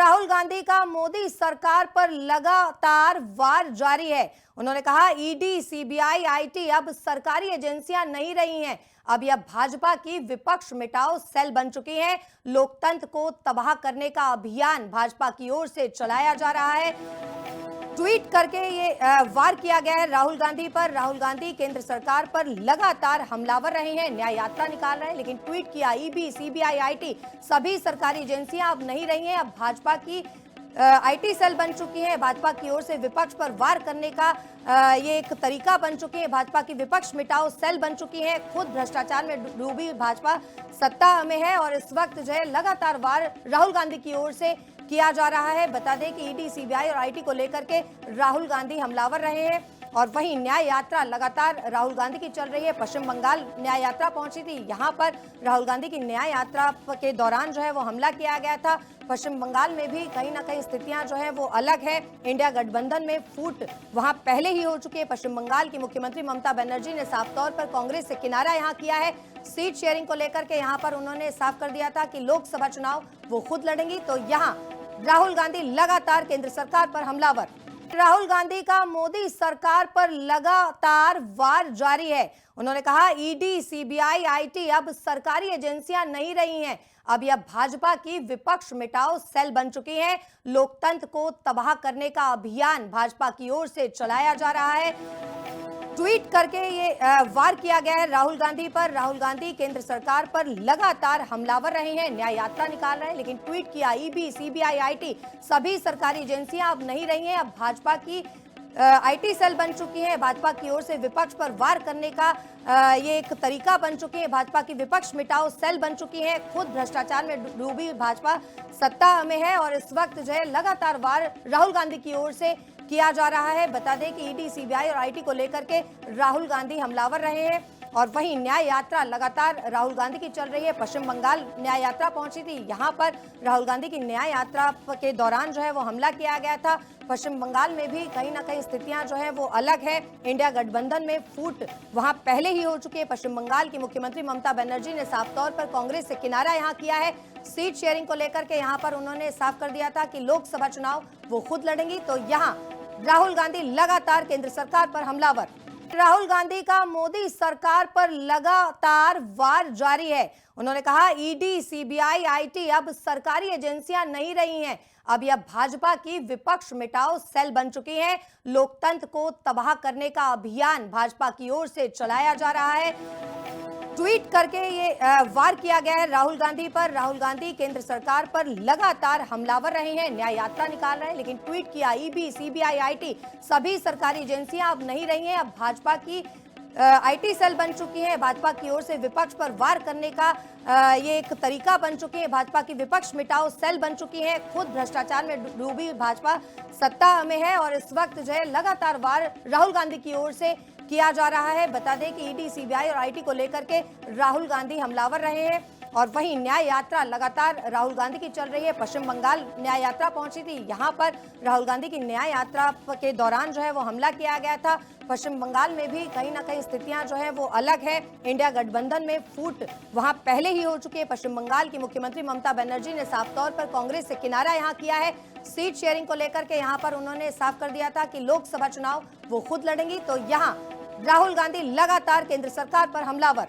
राहुल गांधी का मोदी सरकार पर लगातार वार जारी है। उन्होंने कहा ईडी, सीबीआई, आईटी अब सरकारी एजेंसियां नहीं रही हैं। अब यह भाजपा की विपक्ष मिटाओ सेल बन चुकी है। लोकतंत्र को तबाह करने का अभियान भाजपा की ओर से चलाया जा रहा है। ट्वीट करके ये वार किया गया है राहुल गांधी पर। राहुल गांधी केंद्र सरकार पर लगातार हमलावर रहे हैं, न्याय यात्रा निकाल रहे हैं, लेकिन ट्वीट किया ईडी, सीबीआई, आईटी सभी सरकारी एजेंसियां अब नहीं रही हैं। अब भाजपा की आईटी सेल बन चुकी है। भाजपा की ओर से विपक्ष पर वार करने का ये एक तरीका बन चुकी है। भाजपा की विपक्ष मिटाओ सेल बन चुकी है। खुद भ्रष्टाचार में डूबी भाजपा सत्ता में है और इस वक्त जो है लगातार वार राहुल गांधी की ओर से किया जा रहा है। बता दें कि ईडी, सीबीआई और आईटी को लेकर के राहुल गांधी हमलावर रहे हैं और वहीं न्याय यात्रा लगातार राहुल गांधी की चल रही है। पश्चिम बंगाल न्याय यात्रा पहुंची थी, यहां पर राहुल गांधी की न्याय यात्रा के दौरान जो है वो हमला किया गया था। पश्चिम बंगाल में भी कहीं ना कहीं स्थितियां जो है वो अलग है। इंडिया गठबंधन में फूट वहां पहले ही हो चुकी है। पश्चिम बंगाल की मुख्यमंत्री ममता बनर्जी ने साफ तौर पर कांग्रेस से किनारा यहां किया है। सीट शेयरिंग को लेकर के यहां पर उन्होंने साफ कर दिया था कि लोकसभा चुनाव वो खुद लड़ेंगी। तो यहाँ राहुल गांधी लगातार केंद्र सरकार पर हमलावर। राहुल गांधी का मोदी सरकार पर लगातार वार जारी है। उन्होंने कहा ईडी, सीबीआई, आईटी अब सरकारी एजेंसियां नहीं रही हैं। अब यह भाजपा की विपक्ष मिटाओ सेल बन चुकी है। लोकतंत्र को तबाह करने का अभियान भाजपा की ओर से चलाया जा रहा है। ट्वीट करके ये वार किया गया है राहुल गांधी पर। राहुल गांधी केंद्र सरकार पर लगातार हमलावर रहे हैं, न्याय यात्रा निकाल रहे हैं, लेकिन ट्वीट किया ईडी, सीबीआई, आईटी सभी सरकारी एजेंसियां अब नहीं रही हैं। अब भाजपा की आईटी सेल बन चुकी है। भाजपा की ओर से विपक्ष पर वार करने का ये एक तरीका बन चुकी है। भाजपा की विपक्ष मिटाओ सेल बन चुकी है। खुद भ्रष्टाचार में डूबी भाजपा सत्ता में है और इस वक्त जो है लगातार वार राहुल गांधी की ओर से किया जा रहा है। बता दें कि ईडी, सीबीआई और आईटी को लेकर के राहुल गांधी हमलावर रहे हैं और वहीं न्याय यात्रा लगातार राहुल गांधी की चल रही है। पश्चिम बंगाल न्याय यात्रा पहुंची थी, यहां पर राहुल गांधी की न्याय यात्रा के दौरान जो है वो हमला किया गया था। पश्चिम बंगाल में भी कहीं ना कहीं स्थितियां जो है वो अलग है। इंडिया गठबंधन में फूट वहां पहले ही हो चुकी है। पश्चिम बंगाल की मुख्यमंत्री ममता बनर्जी ने साफ तौर पर कांग्रेस से किनारा यहां किया है। सीट शेयरिंग को लेकर के यहां पर उन्होंने साफ कर दिया था कि लोकसभा चुनाव वो खुद लड़ेंगी। तो यहाँ राहुल गांधी लगातार केंद्र सरकार पर हमलावर। राहुल गांधी का मोदी सरकार पर लगातार वार जारी है। उन्होंने कहा ईडी, सीबीआई, आईटी अब सरकारी एजेंसियां नहीं रही हैं। अब यह भाजपा की विपक्ष मिटाओ सेल बन चुकी है। लोकतंत्र को तबाह करने का अभियान भाजपा की ओर से चलाया जा रहा है। ट्वीट करके ये वार किया गया है राहुल गांधी पर। राहुल गांधी केंद्र सरकार पर लगातार हमलावर रहे हैं, न्याय यात्रा निकाल रहे हैं, लेकिन ट्वीट किया ईडी, सीबीआई, आईटी सभी सरकारी एजेंसियां अब नहीं रही हैं। अब भाजपा की आईटी सेल बन चुकी है। भाजपा की ओर से विपक्ष पर वार करने का ये एक तरीका बन चुकी है। भाजपा की विपक्ष मिटाओ सेल बन चुकी है। खुद भ्रष्टाचार में डूबी भाजपा सत्ता में है और इस वक्त जो है लगातार वार राहुल गांधी की ओर से किया जा रहा है। बता दें कि ईडी, सीबीआई और आईटी को लेकर के राहुल गांधी हमलावर रहे हैं और वहीं न्याय यात्रा लगातार राहुल गांधी की चल रही है। पश्चिम बंगाल न्याय यात्रा पहुंची थी, यहां पर राहुल गांधी की न्याय यात्रा के दौरान जो है वो हमला किया गया था। पश्चिम बंगाल में भी कहीं ना कहीं स्थितियां जो है वो अलग है। इंडिया गठबंधन में फूट वहां पहले ही हो चुकी है। पश्चिम बंगाल की मुख्यमंत्री ममता बनर्जी ने साफ तौर पर कांग्रेस से किनारा यहां किया है। सीट शेयरिंग को लेकर के यहां पर उन्होंने साफ कर दिया था कि लोकसभा चुनाव वो खुद लड़ेंगी। तो यहाँ राहुल गांधी लगातार केंद्र सरकार पर हमलावर।